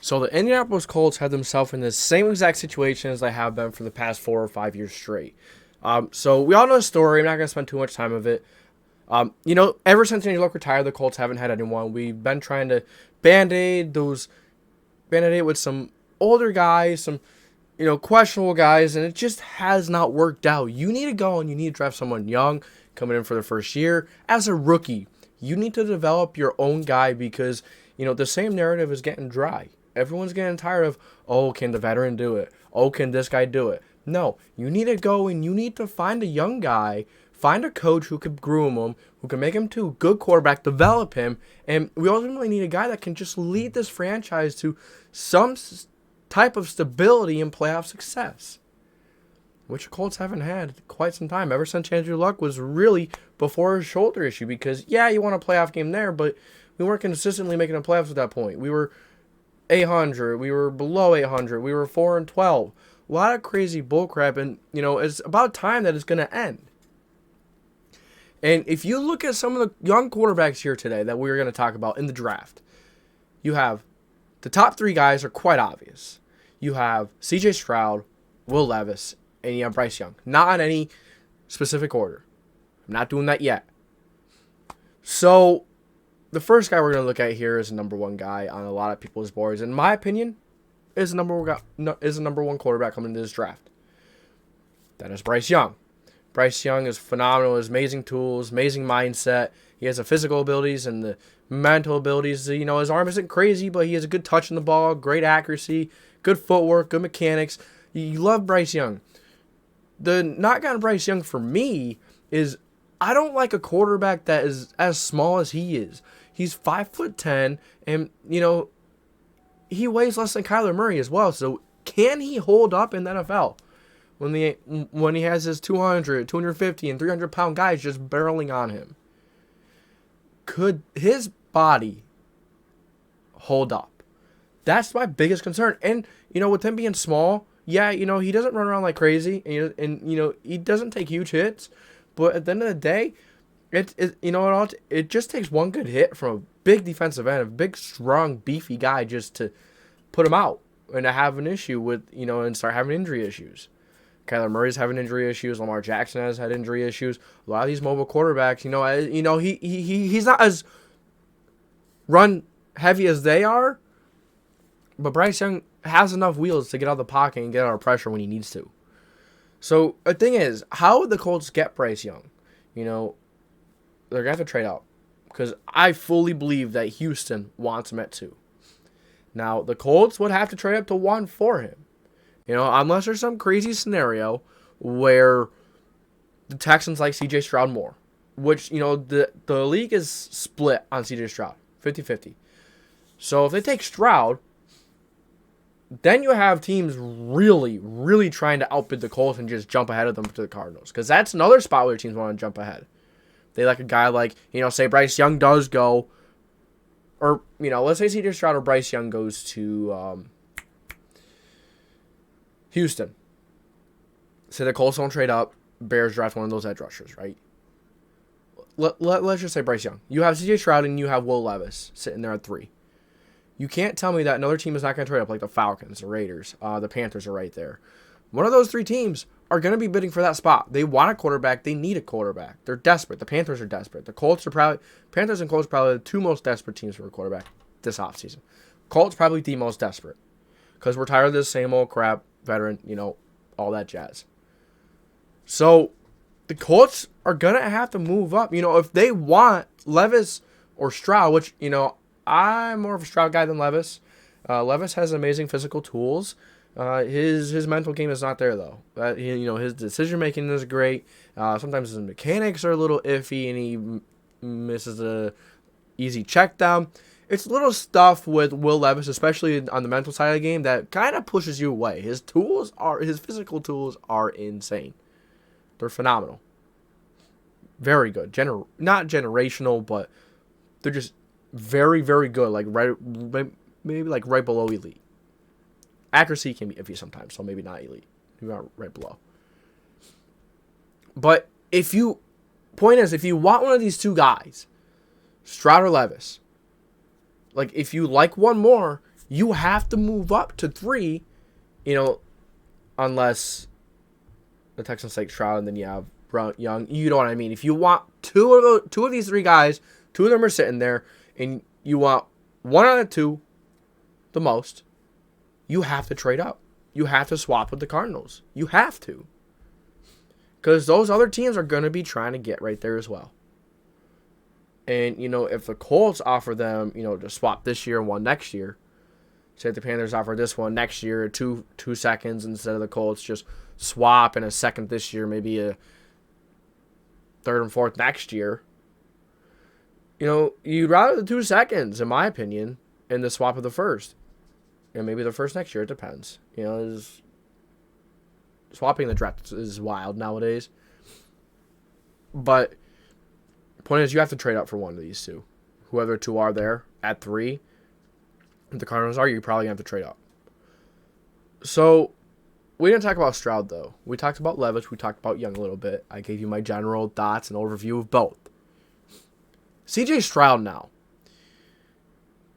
So the Indianapolis Colts have themselves in the same exact situation as they have been for the past 4 or 5 years straight. So we all know the story. I'm not going to spend too much time of it. Ever since Andrew Luck retired, the Colts haven't had anyone. We've been trying to band-aid with some older guys, some questionable guys, and it just has not worked out. You need to go and you need to draft someone young coming in for the first year. As a rookie, you need to develop your own guy because, the same narrative is getting dry. Everyone's getting tired of, oh, can the veteran do it? Oh, can this guy do it? No, you need to go and you need to find a young guy, find a coach who can groom him, who can make him to a good quarterback, develop him, and we ultimately need a guy that can just lead this franchise to some type of stability and playoff success, which the Colts haven't had quite some time, ever since Andrew Luck was really before his shoulder issue, because, yeah, you won a playoff game there, but we weren't consistently making the playoffs at that point. We were 800, we were below 800, we were 4-12. A lot of crazy bullcrap, and, it's about time that it's going to end. And if you look at some of the young quarterbacks here today that we're going to talk about in the draft, you have the top three guys are quite obvious. You have CJ Stroud, Will Levis, and you have Bryce Young. Not in any specific order. I'm not doing that yet. So, the first guy we're going to look at here is the number one guy on a lot of people's boards. In my opinion, is the number one quarterback coming into this draft. That is Bryce Young. Bryce Young is phenomenal. He has amazing tools, amazing mindset. He has the physical abilities and the mental abilities. His arm isn't crazy, but he has a good touch on the ball, great accuracy, good footwork, good mechanics. You love Bryce Young. The knock on Bryce Young for me is I don't like a quarterback that is as small as he is. He's 5'10", and he weighs less than Kyler Murray as well. So can he hold up in the NFL when he has his 200, 250, and 300-pound guys just barreling on him? Could his body hold up? That's my biggest concern. And, with him being small, yeah, he doesn't run around like crazy, and he doesn't take huge hits. But at the end of the day, it just takes one good hit from a big defensive end, a big, strong, beefy guy just to put him out and to have an issue with, and start having injury issues. Kyler Murray's having injury issues. Lamar Jackson has had injury issues. A lot of these mobile quarterbacks, he's not as run heavy as they are, but Bryce Young has enough wheels to get out of the pocket and get out of pressure when he needs to. So the thing is, how would the Colts get Bryce Young? They're going to have to trade out because I fully believe that Houston wants him at 2. Now, the Colts would have to trade up to 1 for him. Unless there's some crazy scenario where the Texans like CJ Stroud more, which, the league is split on CJ Stroud, 50-50. So if they take Stroud, then you have teams really, really trying to outbid the Colts and just jump ahead of them to the Cardinals. Because that's another spot where teams want to jump ahead. They like a guy like, say Bryce Young does go, or, let's say CJ Stroud or Bryce Young goes to Houston. Say the Colts don't trade up, Bears draft one of those edge rushers, right? Let's just say Bryce Young. You have CJ Stroud and you have Will Levis sitting there at 3. You can't tell me that another team is not going to trade up, like the Falcons, the Raiders, the Panthers are right there. One of those 3 teams are going to be bidding for that spot. They want a quarterback. They need a quarterback. They're desperate. The Panthers are desperate. Panthers and Colts are probably the 2 most desperate teams for a quarterback this offseason. Colts probably the most desperate because we're tired of this same old crap, veteran, all that jazz. So the Colts are going to have to move up. If they want Levis or Stroud, which, I'm more of a Stroud guy than Levis. Levis has amazing physical tools. His mental game is not there, though. His decision-making is great. Sometimes his mechanics are a little iffy, and he misses a easy check down. It's little stuff with Will Levis, especially on the mental side of the game, that kind of pushes you away. His physical tools are insane. They're phenomenal. Very good. Not generational, but they're just very, very good. Like maybe like right below elite. Accuracy can be iffy sometimes, so maybe not elite. Maybe not right below. But if you want one of these 2 guys, Stroud or Levis, like if you like one more, You have to move up to 3, unless the Texans take Stroud and then you have Young. You know what I mean? If you want two of these 3 guys, 2 of them are sitting there, and you want 1 out of 2 the most, you have to trade up. You have to swap with the Cardinals. You have to. Because those other teams are going to be trying to get right there as well. And, if the Colts offer them, to swap this year and 1 next year, say if the Panthers offer this one next year, 2 seconds instead of the Colts, just swap in a second this year, maybe a 3rd and 4th next year. You'd rather the 2 seconds, in my opinion, and the swap of the 1st. And maybe the 1st next year, it depends. Swapping the draft is wild nowadays. But the point is, you have to trade up for one of these 2. Whoever 2 are there at 3, if the Cardinals are, you're probably going to have to trade up. So, we didn't talk about Stroud, though. We talked about Levis. We talked about Young a little bit. I gave you my general thoughts and overview of both. CJ Stroud now.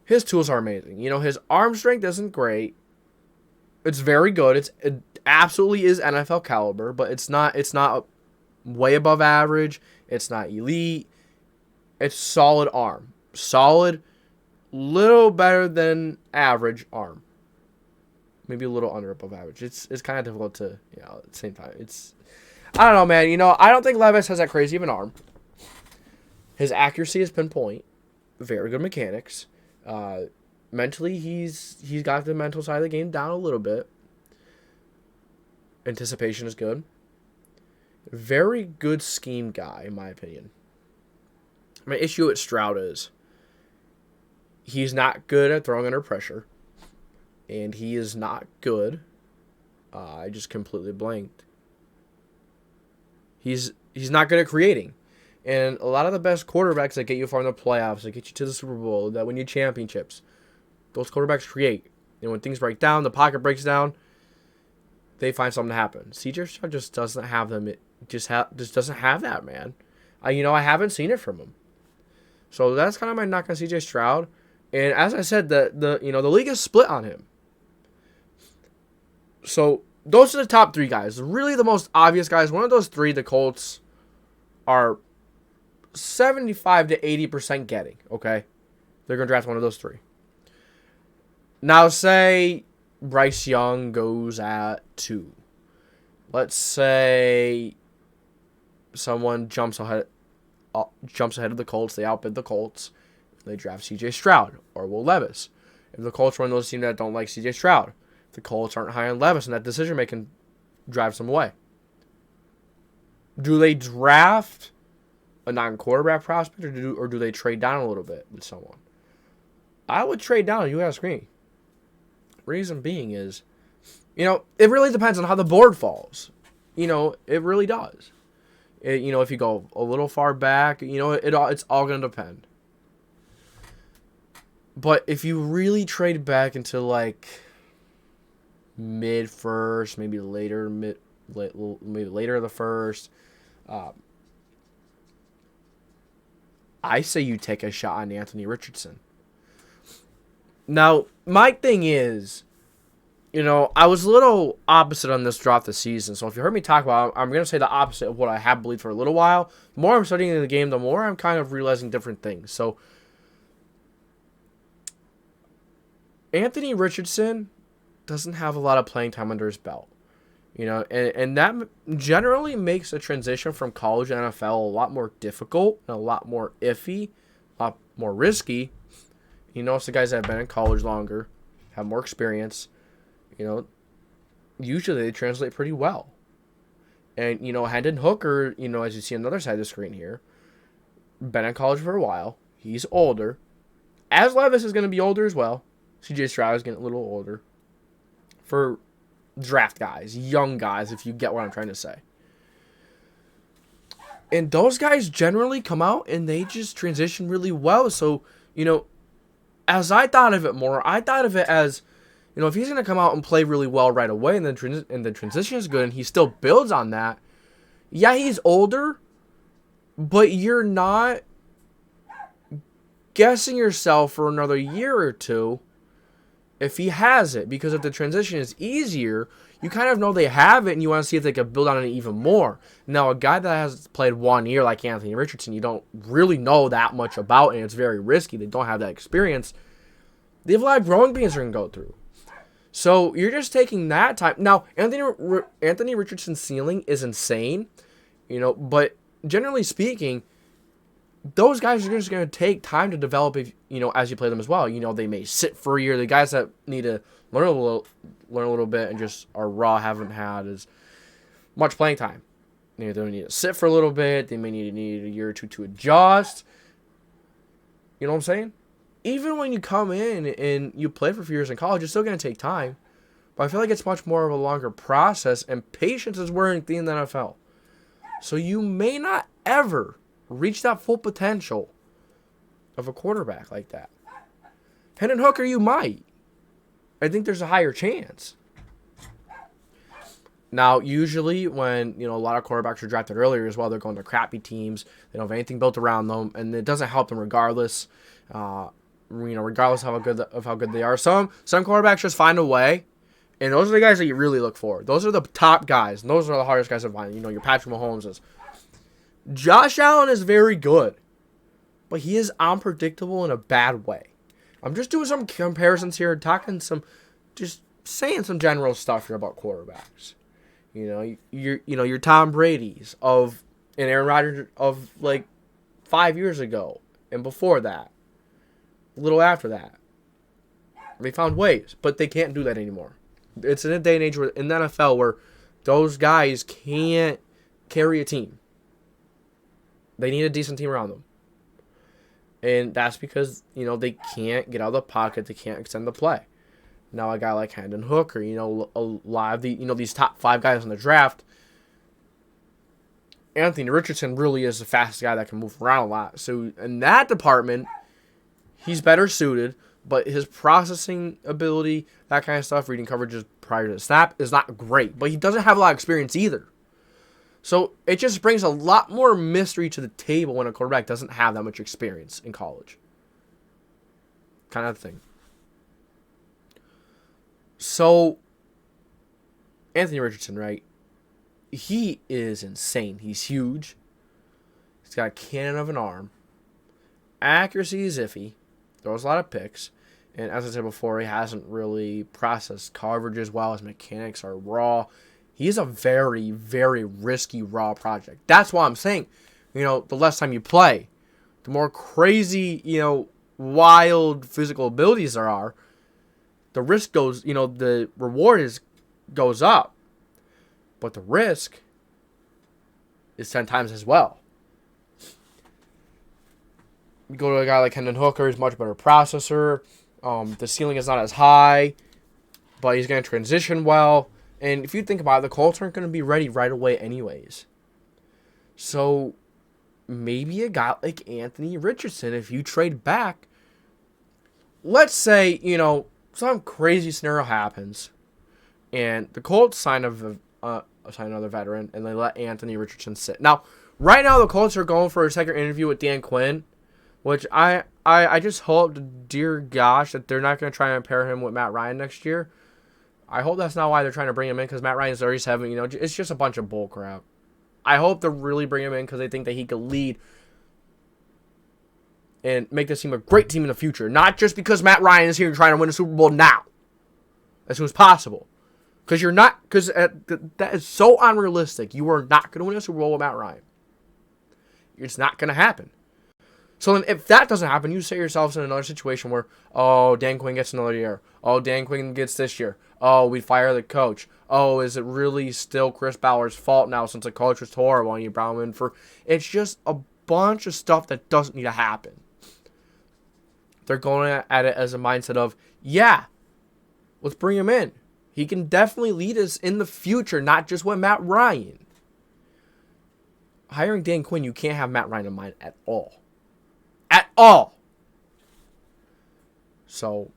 His tools are amazing. His arm strength isn't great. It's very good. It absolutely is NFL caliber, but it's not way above average. It's not elite. It's solid arm. Solid, little better than average arm. Maybe a little under above average. It's kind of difficult to, at the same time. I don't know, man. I don't think Levis has that crazy of an arm. His accuracy is pinpoint. Very good mechanics. Mentally, he's got the mental side of the game down a little bit. Anticipation is good. Very good scheme guy, in my opinion. My issue with Stroud is he's not good at throwing under pressure. And he is not good. I just completely blanked. He's not good at creating. And a lot of the best quarterbacks that get you far in the playoffs, that get you to the Super Bowl, that win you championships, those quarterbacks create. And when things break down, the pocket breaks down, they find something to happen. CJ Stroud just doesn't have them. It just doesn't have that, man. I haven't seen it from him. So that's kind of my knock on CJ Stroud. And as I said, the league is split on him. So those are the top 3 guys. Really the most obvious guys. One of those 3, the Colts are 75 to 80% getting, okay? They're going to draft one of those 3. Now, say Bryce Young goes at 2. Let's say someone jumps ahead of the Colts. They outbid the Colts. They draft CJ Stroud or Will Levis. If the Colts are one of those teams that don't like CJ Stroud, if the Colts aren't high on Levis, and that decision-making drives them away. Do they draft a non-quarterback prospect, or do they trade down a little bit with someone? I would trade down. You ask me. Reason being is, it really depends on how the board falls. It really does. If you go a little far back, it's all going to depend. But if you really trade back into like mid-first, maybe later of the first, I say you take a shot on Anthony Richardson. Now, my thing is, I was a little opposite on this draft this season. So if you heard me talk about it, I'm going to say the opposite of what I have believed for a little while. The more I'm studying the game, the more I'm kind of realizing different things. So Anthony Richardson doesn't have a lot of playing time under his belt. And that generally makes a transition from college to NFL a lot more difficult and a lot more iffy, a lot more risky. It's the guys that have been in college longer, have more experience. Usually they translate pretty well. And, Hendon Hooker, as you see on the other side of the screen here, been in college for a while. He's older. As Levis is going to be older as well. CJ Stroud is getting a little older. For draft guys, young guys, if you get what I'm trying to say. And those guys generally come out and they just transition really well. So, as I thought of it more, I thought of it as, if he's going to come out and play really well right away and the transition is good and he still builds on that, yeah, he's older, but you're not guessing yourself for another year or two if he has it, because if the transition is easier, you kind of know they have it, and you want to see if they can build on it even more. Now, a guy that has played 1 year like Anthony Richardson, you don't really know that much about, and it's very risky. They don't have that experience. They have a lot of growing pains they're going to go through. So you're just taking that time. Now, Anthony Richardson's ceiling is insane, but generally speaking, those guys are just going to take time to develop, as you play them as well. They may sit for a year. The guys that need to learn a little bit and just are raw, haven't had as much playing time. They need to sit for a little bit. They may need a year or two to adjust. You know what I'm saying? Even when you come in and you play for a few years in college, it's still going to take time. But I feel like it's much more of a longer process, and patience is wearing thin in the NFL. So you may not ever reach that full potential of a quarterback like that. Hendon Hooker, you might. I think there's a higher chance. Now, usually when, a lot of quarterbacks are drafted earlier as well, they're going to crappy teams. They don't have anything built around them, and it doesn't help them regardless. Regardless of how good they are. Some quarterbacks just find a way, and those are the guys that you really look for. Those are the top guys, and those are the hardest guys to find. Your Patrick Mahomes. Josh Allen is very good, but he is unpredictable in a bad way. I'm just doing some comparisons here, just saying some general stuff here about quarterbacks. Your Tom Brady's and Aaron Rodgers of like 5 years ago and before that, a little after that. They found ways, but they can't do that anymore. It's in a day and age in the NFL where those guys can't carry a team. They need a decent team around them. And that's because, they can't get out of the pocket. They can't extend the play. Now, a guy like Hendon Hooker, a lot of these top 5 guys in the draft, Anthony Richardson really is the fastest guy that can move around a lot. So, in that department, he's better suited, but his processing ability, that kind of stuff, reading coverages prior to the snap, is not great. But he doesn't have a lot of experience either. So it just brings a lot more mystery to the table when a quarterback doesn't have that much experience in college. Kind of thing. So, Anthony Richardson, right? He is insane. He's huge. He's got a cannon of an arm. Accuracy is iffy. Throws a lot of picks. And as I said before, he hasn't really processed coverage as well. His mechanics are raw. He's a very, very risky raw project. That's why I'm saying, the less time you play, the more crazy, wild physical abilities there are, the risk goes, the reward goes up. But the risk is 10 times as well. You go to a guy like Hendon Hooker, he's a much better processor. The ceiling is not as high, but he's going to transition well. And if you think about it, the Colts aren't going to be ready right away anyways. So maybe a guy like Anthony Richardson, if you trade back, let's say, some crazy scenario happens, and the Colts sign another veteran, and they let Anthony Richardson sit. Now, right now, the Colts are going for a second interview with Dan Quinn, which I just hope, dear gosh, that they're not going to try and pair him with Matt Ryan next year. I hope that's not why they're trying to bring him in, because Matt Ryan's 37. It's just a bunch of bull crap. I hope they really bring him in because they think that he could lead and make this team a great team in the future. Not just because Matt Ryan is here and trying to win a Super Bowl now, as soon as possible. Because that is so unrealistic. You are not going to win a Super Bowl with Matt Ryan. It's not going to happen. So then if that doesn't happen, you set yourselves in another situation where, Dan Quinn gets another year. Dan Quinn gets this year. We fire the coach. Is it really still Chris Ballard's fault now since the coach was horrible and you brought him in for... It's just a bunch of stuff that doesn't need to happen. They're going at it as a mindset of, let's bring him in. He can definitely lead us in the future, not just with Matt Ryan. Hiring Dan Quinn, you can't have Matt Ryan in mind at all. At all. So,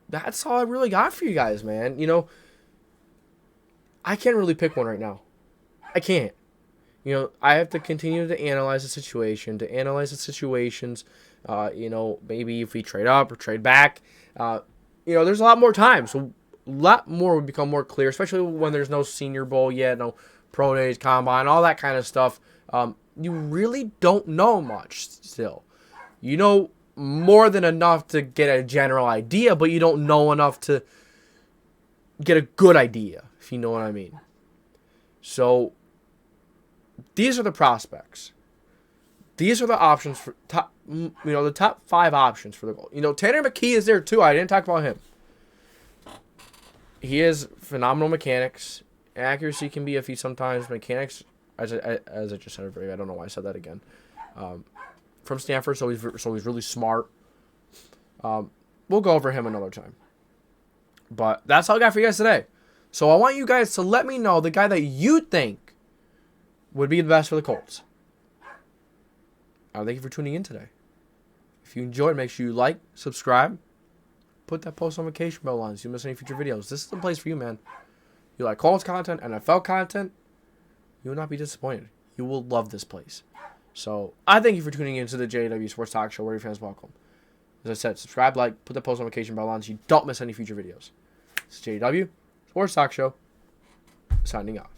that's all I really got for you guys, man. I can't really pick one right now. I can't. I have to continue to analyze the situation, maybe if we trade up or trade back. there's a lot more time. So a lot more would become more clear, especially when there's no Senior Bowl yet, no pro days, combine, all that kind of stuff. You really don't know much still. You know more than enough to get a general idea, but you don't know enough to get a good idea, if you know what I mean. So these are the prospects. These are the options for the top 5 options for the goal. Tanner McKee is there too. I didn't talk about him. He has phenomenal mechanics. Accuracy can be iffy sometimes. Mechanics, as I just said, I don't know why I said that again. From Stanford, so he's really smart. We'll go over him another time. But that's all I got for you guys today. So I want you guys to let me know the guy that you think would be the best for the Colts. Thank you for tuning in today. If you enjoyed, make sure you like, subscribe, put that post notification bell on so you don't miss any future videos. This is the place for you, man. You like Colts content, NFL content, you will not be disappointed. You will love this place. So I thank you for tuning in to the JDW Sports Talk Show, where your fans welcome. As I said, subscribe, like, put the post notification bell on so you don't miss any future videos. This is JDW Sports Talk Show, signing off.